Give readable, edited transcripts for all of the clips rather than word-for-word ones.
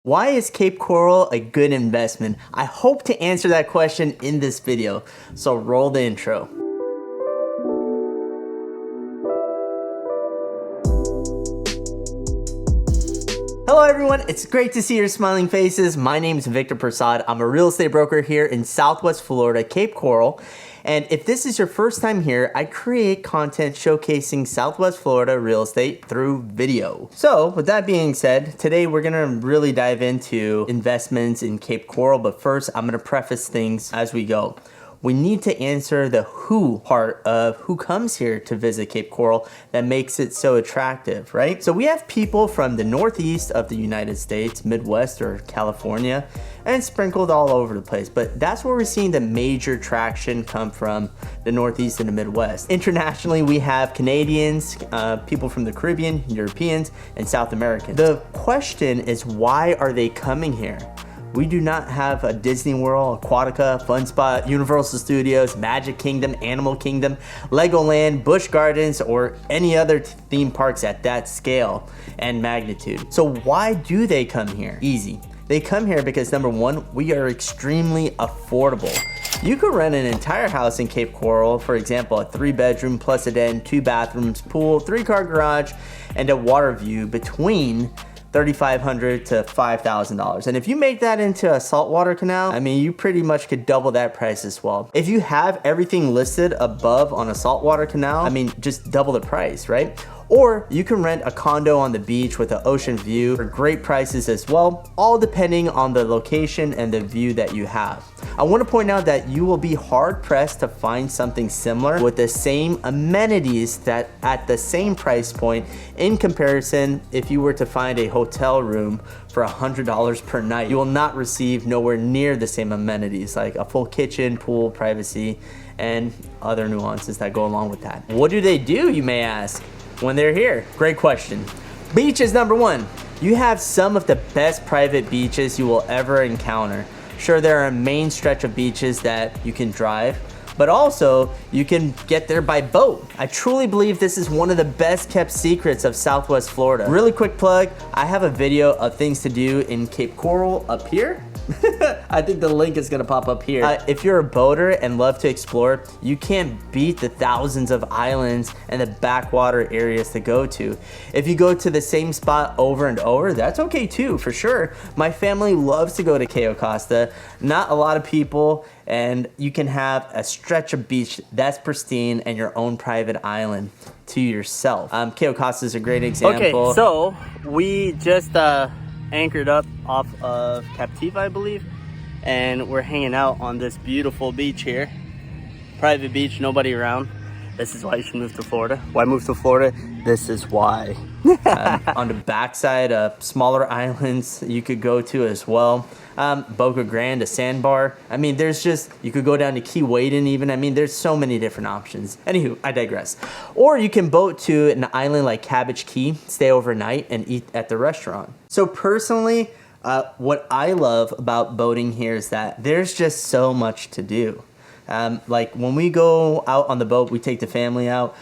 Why is Cape Coral a good investment? I hope to answer that question in this video, so roll the intro. Hello everyone, it's great to see your smiling faces. My name is Victor Prasad. I'm a real estate broker here in Southwest Florida, Cape Coral. And if this is your first time here, I create content showcasing Southwest Florida real estate through video. So with that being said, today we're gonna really dive into investments in Cape Coral, but first I'm gonna preface things as we go. We need to answer the who part of who comes here to visit Cape Coral that makes it so attractive, right? So we have people from the Northeast of the United States, Midwest or California, and sprinkled all over the place. But that's where we're seeing the major traction come from, the Northeast and the Midwest. Internationally, we have Canadians, people from the Caribbean, Europeans, and South Americans. The question is, why are they coming here? We do not have a Disney World, Aquatica, Fun Spot, Universal Studios, Magic Kingdom, Animal Kingdom, Legoland, Busch Gardens, or any other theme parks at that scale and magnitude. So why do they come here? Easy. They come here because number one, we are extremely affordable. You could rent an entire house in Cape Coral, for example, a 3-bedroom plus a den, 2 bathrooms, pool, 3-car garage, and a water view between $3,500 to $5,000. And if you make that into a saltwater canal, I mean, you pretty much could double that price as well. If you have everything listed above on a saltwater canal, I mean, just double the price, right? Or you can rent a condo on the beach with an ocean view for great prices as well, all depending on the location and the view that you have. I want to point out that you will be hard pressed to find something similar with the same amenities that at the same price point in comparison if you were to find a hotel room for $100 per night. You will not receive nowhere near the same amenities like a full kitchen, pool, privacy, and other nuances that go along with that. What do they do, you may ask, when they're here? Great question. Beaches, number one. You have some of the best private beaches you will ever encounter. Sure, there are a main stretch of beaches that you can drive, but also you can get there by boat. I truly believe this is one of the best kept secrets of Southwest Florida. Really quick plug, I have a video of things to do in Cape Coral up here. I think the link is gonna pop up here. If you're a boater and love to explore, you can't beat the thousands of islands and the backwater areas to go to. If you go to the same spot over and over, that's okay too, for sure. My family loves to go to Cayo Costa. Not a lot of people, and you can have a stretch of beach that's pristine and your own private island to yourself. Cayo Costa is a great example. Okay, so we just anchored up off of Captiva, I believe, and we're hanging out on this beautiful beach here. Private beach, nobody around. This is why you should move to Florida. Why move to Florida? This is why. On the backside, smaller islands you could go to as well. Boca Grande, a sandbar. I mean, there's just, you could go down to Key Waden even. I mean, there's so many different options. Anywho, I digress. Or you can boat to an island like Cabbage Key, stay overnight, and eat at the restaurant. So personally, what I love about boating here is that there's just so much to do. Like when we go out on the boat, we take the family out.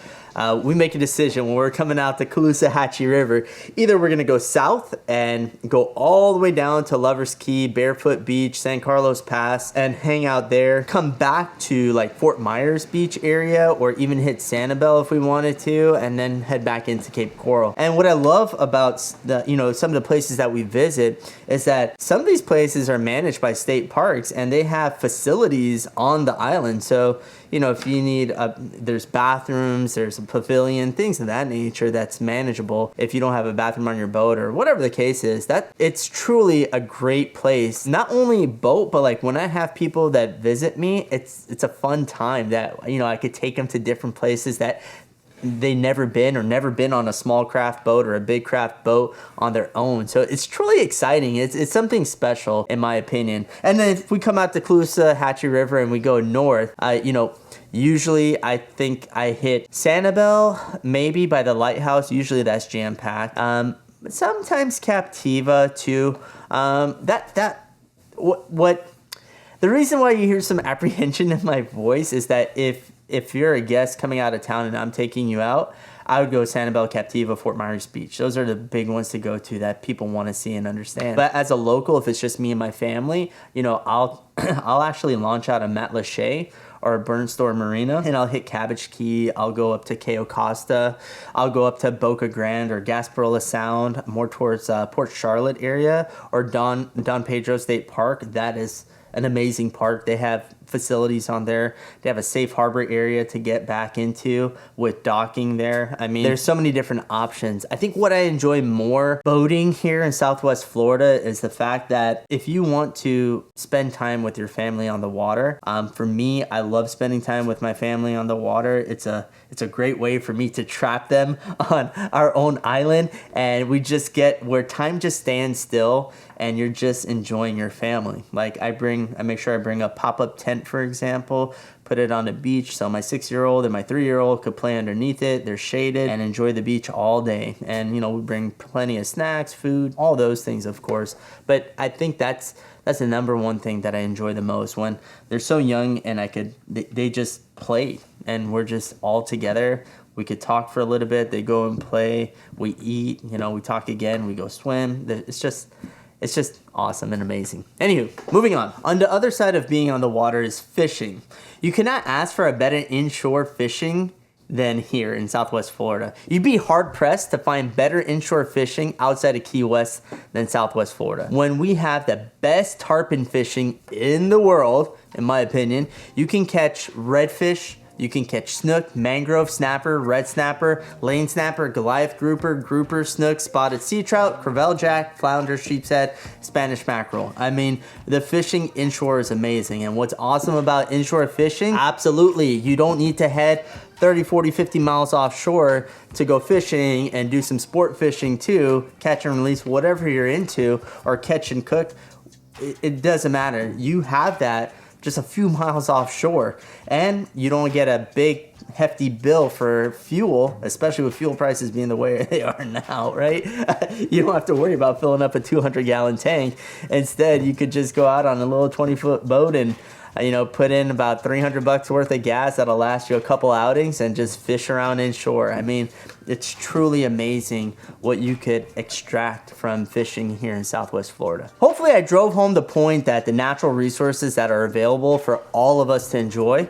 We make a decision when we're coming out the Caloosahatchee River. Either we're gonna go south and go all the way down to Lover's Key, Barefoot Beach, San Carlos Pass, and hang out there. Come back to like Fort Myers Beach area, or even hit Sanibel if we wanted to, and then head back into Cape Coral. And what I love about some of the places that we visit is that some of these places are managed by state parks, and they have facilities on the island. So if you need, there's bathrooms, there's a pavilion, things of that nature that's manageable. If you don't have a bathroom on your boat or whatever the case is, that it's truly a great place. Not only boat, but like when I have people that visit me, it's a fun time that, I could take them to different places that they never been on a small craft boat or a big craft boat on their own. So it's truly exciting. It's something special in my opinion. And then if we come out the Caloosahatchee River and we go north, usually I think I hit Sanibel, maybe by the lighthouse. Usually that's jam-packed. Sometimes Captiva too. The reason why you hear some apprehension in my voice is that if if you're a guest coming out of town and I'm taking you out, I would go Sanibel, Captiva, Fort Myers Beach. Those are the big ones to go to that people want to see and understand. But as a local, if it's just me and my family, you know, I'll I'll actually launch out of Matlacha or Burnstore Marina, and I'll hit Cabbage Key. I'll go up to Cayo Costa. I'll go up to Boca Grande or Gasparilla Sound, more towards Port Charlotte area, or Don Pedro State Park. That is an amazing park. They have facilities on there. They have a safe harbor area to get back into with docking there. I mean, there's so many different options. I think what I enjoy more boating here in Southwest Florida is the fact that if you want to spend time with your family on the water, for me, I love spending time with my family on the water. It's a great way for me to trap them on our own island, and we just get where time just stands still and you're just enjoying your family. Like I make sure I bring a pop-up tent, for example, put it on the beach so my 6-year-old and my 3-year-old could play underneath it. They're shaded and enjoy the beach all day. And you know, we bring plenty of snacks, food, all those things, of course. But I think that's the number one thing that I enjoy the most, when they're so young and they just play and we're just all together. We could talk for a little bit. They go and play. We eat. You know, we talk again. We go swim. It's just awesome and amazing. Anywho, moving on. On the other side of being on the water is fishing. You cannot ask for a better inshore fishing than here in Southwest Florida. You'd be hard pressed to find better inshore fishing outside of Key West than Southwest Florida. When we have the best tarpon fishing in the world, in my opinion, you can catch redfish, you can catch snook, mangrove snapper, red snapper, lane snapper, Goliath grouper, snook, spotted sea trout, crevel jack, flounder, sheep's head, Spanish mackerel. I mean, the fishing inshore is amazing. And what's awesome about inshore fishing, absolutely, you don't need to head 30, 40, 50 miles offshore to go fishing and do some sport fishing too, catch and release, whatever you're into, or catch and cook. It doesn't matter. You have that just a few miles offshore, and you don't get a big hefty bill for fuel, especially with fuel prices being the way they are now, right? You don't have to worry about filling up a 200-gallon tank. Instead, you could just go out on a little 20-foot boat and put in about $300 worth of gas that'll last you a couple outings and just fish around inshore. I mean, it's truly amazing what you could extract from fishing here in Southwest Florida. Hopefully I drove home the point that the natural resources that are available for all of us to enjoy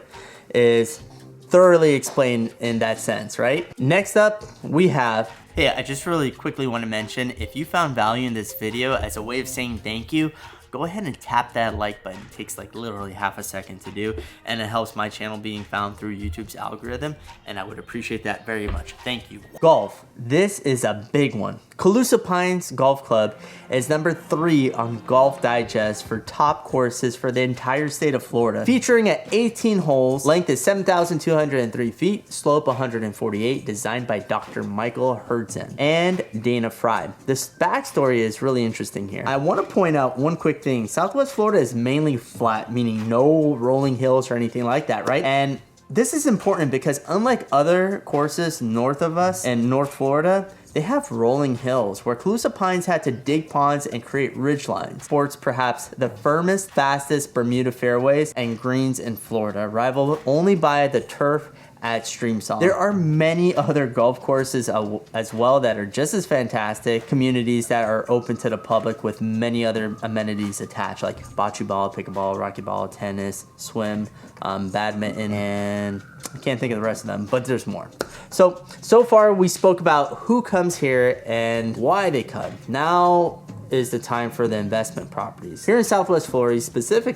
is thoroughly explained in that sense, right? Next up, we have I just really quickly want to mention, if you found value in this video, as a way of saying thank you, go ahead and tap that like button. It takes like literally half a second to do, and it helps my channel being found through YouTube's algorithm, and I would appreciate that very much. Thank you. Golf. This is a big one. Calusa Pines Golf Club is number 3 on Golf Digest for top courses for the entire state of Florida, featuring at 18 holes. Length is 7,203 feet, slope 148, designed by Dr. Michael Hertzen and Dana Fry. This backstory is really interesting here. I want to point out one quick thing. Southwest Florida is mainly flat, meaning no rolling hills or anything like that, right? And this is important because unlike other courses north of us in North Florida, they have rolling hills where Calusa Pines had to dig ponds and create ridge lines. Sports perhaps the firmest, fastest Bermuda fairways and greens in Florida, rivaled only by the turf at Streamsong. There are many other golf courses as well that are just as fantastic, communities that are open to the public with many other amenities attached, like bocce ball, pickleball, racquetball, tennis, swim, badminton, and I can't think of the rest of them, but there's more. So far we spoke about who comes here and why they come. Now is the time for the investment properties. Here in Southwest Florida, specifically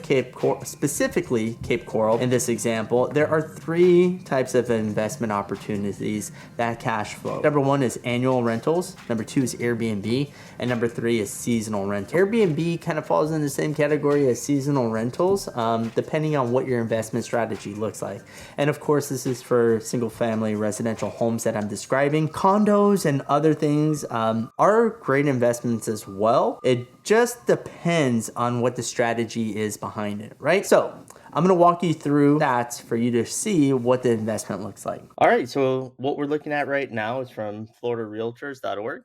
Cape Coral, in this example, there are 3 types of investment opportunities that cash flow. Number 1 is annual rentals, number 2 is Airbnb, and number 3 is seasonal rental. Airbnb kind of falls in the same category as seasonal rentals, depending on what your investment strategy looks like. And of course, this is for single family residential homes that I'm describing. Condos and other things are great investments as well. It just depends on what the strategy is behind it, right? So I'm going to walk you through stats for you to see what the investment looks like. All right, so what we're looking at right now is from floridarealtors.org,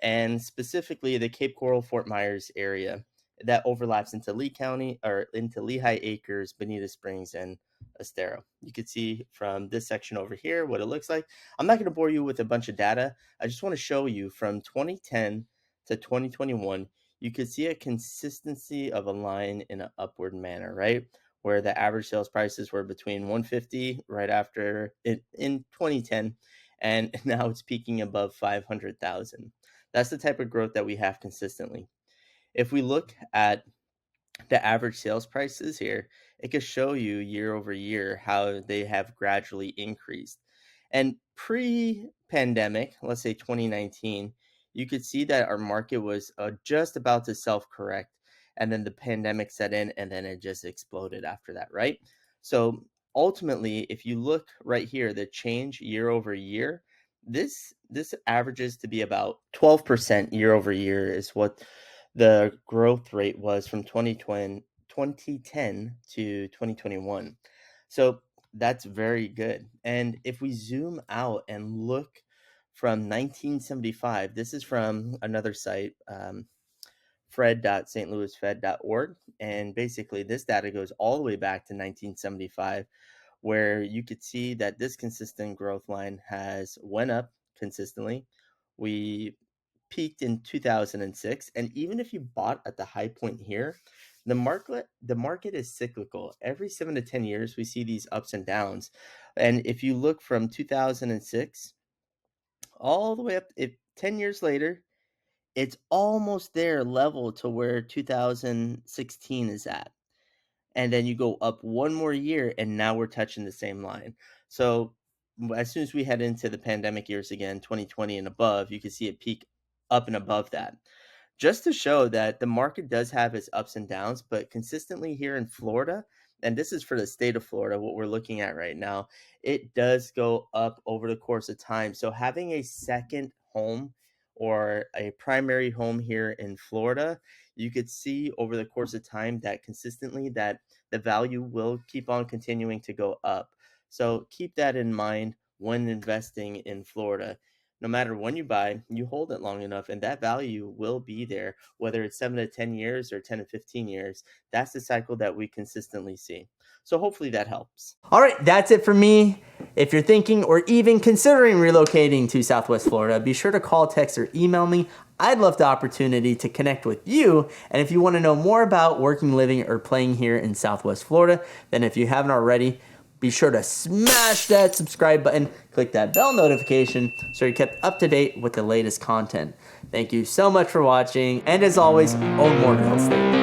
and specifically the Cape Coral Fort Myers area that overlaps into Lee County, or into Lehigh Acres, Bonita Springs, and Estero. You can see from this section over here what it looks like. I'm not going to bore you with a bunch of data. I just want to show you from 2010 to 2021, you could see a consistency of a line in an upward manner, right? Where the average sales prices were between 150 right after it in 2010, and now it's peaking above 500,000. That's the type of growth that we have consistently. If we look at the average sales prices here, it could show you year over year how they have gradually increased. And pre-pandemic, let's say 2019, you could see that our market was just about to self-correct, and then the pandemic set in, and then it just exploded after that, right? So ultimately, if you look right here, the change year over year, this averages to be about 12% year over year is what the growth rate was from 2010 to 2021. So that's very good. And if we zoom out and look from 1975, this is from another site, fred.stlouisfed.org. And basically, this data goes all the way back to 1975, where you could see that this consistent growth line has went up consistently. We peaked in 2006, and even if you bought at the high point here, the market is cyclical. Every 7 to 10 years we see these ups and downs. And if you look from 2006 all the way up, if 10 years later, it's almost there level to where 2016 is at. And then you go up one more year, and now we're touching the same line. So as soon as we head into the pandemic years again, 2020 and above, you can see it peak up and above that, just to show that the market does have its ups and downs. But consistently here in Florida, and this is for the state of Florida, what we're looking at right now, it does go up over the course of time. So having a second home or a primary home here in Florida, you could see over the course of time that consistently that the value will keep on continuing to go up. So keep that in mind when investing in Florida. No matter when you buy, you hold it long enough, and that value will be there, whether it's 7 to 10 years or 10 to 15 years. That's the cycle that we consistently see. So hopefully that helps. All right, that's it for me. If you're thinking or even considering relocating to Southwest Florida, be sure to call, text, or email me. I'd love the opportunity to connect with you. And if you want to know more about working, living, or playing here in Southwest Florida, then if you haven't already, be sure to smash that subscribe button, click that bell notification so you're kept up to date with the latest content. Thank you so much for watching, and as always, own more real estate.